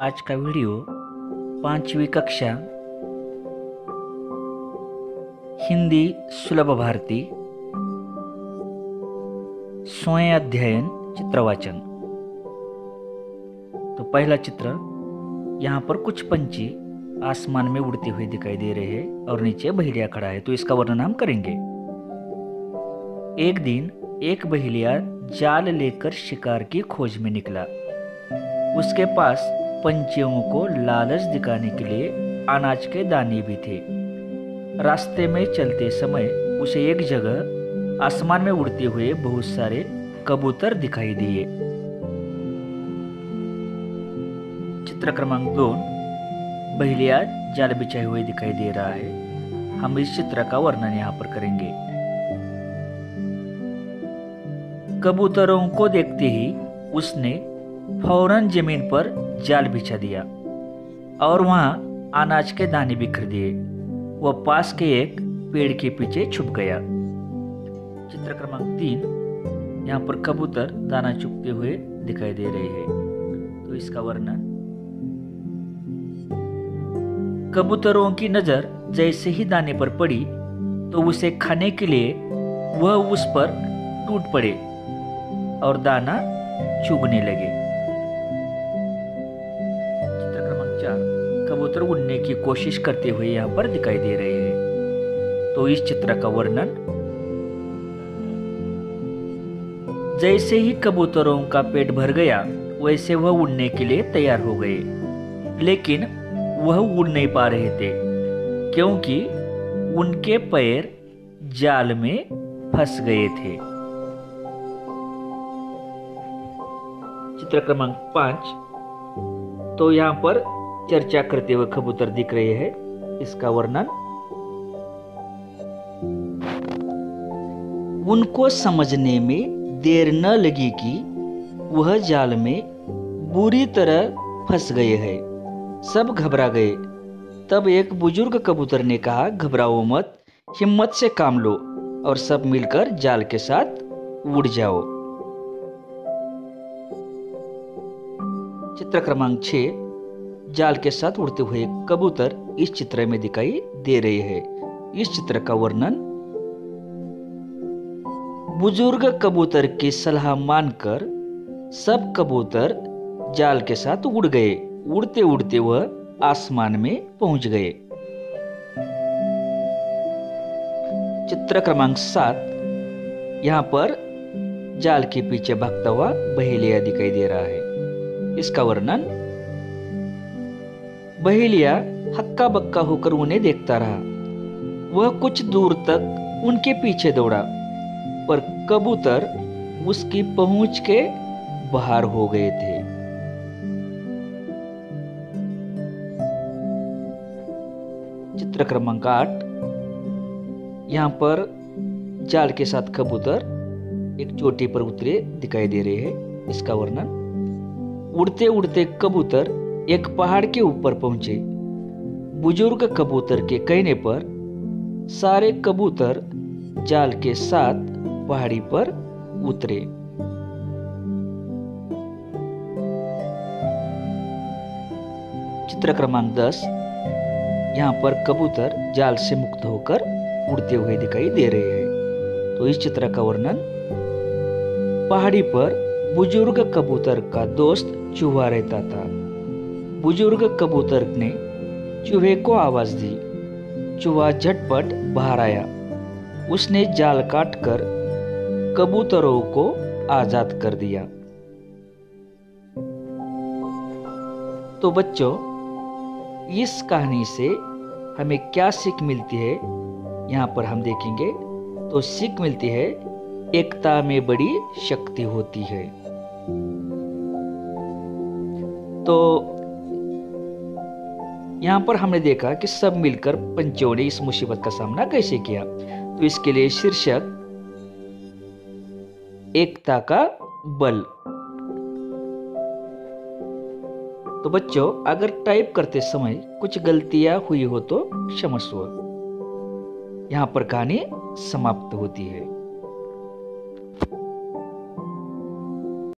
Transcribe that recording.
आज का वीडियो 5वीं कक्षा हिंदी सुलभ भारती स्वयं अध्ययन चित्रवाचन। तो पहला चित्र, यहाँ पर कुछ पंछी आसमान में उड़ते हुए दिखाई दे रहे हैं और नीचे बहेलिया खड़ा है। तो इसका वर्णन हम करेंगे। एक दिन एक बहेलिया जाल लेकर शिकार की खोज में निकला। उसके पास पंछियों को लालच दिखाने के लिए अनाज के दाने भी थे। रास्ते में चलते समय उसे एक जगह आसमान में उड़ते हुए बहुत सारे कबूतर दिखाई दिए। चित्र क्रमांक 2, बहेलिया जाल बिछाए हुए दिखाई दे रहा है। हम इस चित्र का वर्णन यहाँ पर करेंगे। कबूतरों को देखते ही उसने फौरन जमीन पर जाल बिछा दिया और वहां अनाज के दाने बिखर दिए। वह पास के एक पेड़ के पीछे छुप गया। चित्र क्रमांक 3, यहाँ पर कबूतर दाना चुगते हुए दिखाई दे रहे हैं। तो इसका वर्णन, कबूतरों की नजर जैसे ही दाने पर पड़ी तो उसे खाने के लिए वह उस पर टूट पड़े और दाना चुगने लगे। चित्र क्रमांक 4, कबूतर उड़ने की कोशिश करते हुए यहाँ पर दिखाई दे रहे हैं। तो इस चित्र का वर्णन, जैसे ही कबूतरों का पेट भर गया वैसे वह उड़ने के लिए तैयार हो गए, लेकिन वह उड़ नहीं पा रहे थे क्योंकि उनके पैर जाल में फंस गए थे। चित्र क्रमांक 5, तो यहाँ पर चर्चा करते हुए कबूतर दिख रहे हैं। इसका वर्णन, उनको समझने में देर न लगी कि वह जाल में बुरी तरह फंस गए हैं। सब घबरा गए। तब एक बुजुर्ग कबूतर ने कहा, घबराओ मत, हिम्मत से काम लो और सब मिलकर जाल के साथ उड़ जाओ। चित्र क्रमांक 6, जाल के साथ उड़ते हुए कबूतर इस चित्र में दिखाई दे रहे हैं। इस चित्र का वर्णन, बुजुर्ग कबूतर की सलाह मानकर सब कबूतर जाल के साथ उड़ गए। उड़ते उड़ते वह आसमान में पहुंच गए। चित्र क्रमांक 7, यहाँ पर जाल के पीछे भागता हुआ बहेलिया दिखाई दे रहा है। इसका वर्णन, बहेलिया हक्का बक्का होकर उन्हें देखता रहा। वह कुछ दूर तक उनके पीछे दौड़ा, पर कबूतर उसकी पहुंच के बाहर हो गए थे। चित्र क्रमांक 8, यहाँ पर जाल के साथ कबूतर एक चोटी पर उतरे दिखाई दे रहे हैं। इसका वर्णन, उड़ते उड़ते कबूतर एक पहाड़ के ऊपर पहुंचे। बुजुर्ग कबूतर के कहने पर सारे कबूतर जाल के साथ पहाड़ी पर उतरे। चित्र क्रमांक 10, यहाँ पर कबूतर जाल से मुक्त होकर उड़ते हुए दिखाई दे रहे हैं। तो इस चित्र का वर्णन, पहाड़ी पर बुजुर्ग कबूतर का दोस्त चूहा रहता था। बुजुर्ग कबूतर ने चूहे को आवाज दी। चूहा झटपट बाहर आया। उसने जाल काटकर कबूतरों को आजाद कर दिया। तो बच्चों, इस कहानी से हमें क्या सीख मिलती है, यहाँ पर हम देखेंगे। तो सीख मिलती है, एकता में बड़ी शक्ति होती है। तो यहाँ पर हमने देखा कि सब मिलकर पंछियों ने इस मुसीबत का सामना कैसे किया। तो इसके लिए शीर्षक, एकता का बल। तो बच्चों, अगर टाइप करते समय कुछ गलतियां हुई हो तो क्षमस्व। यहाँ पर कहानी समाप्त होती है।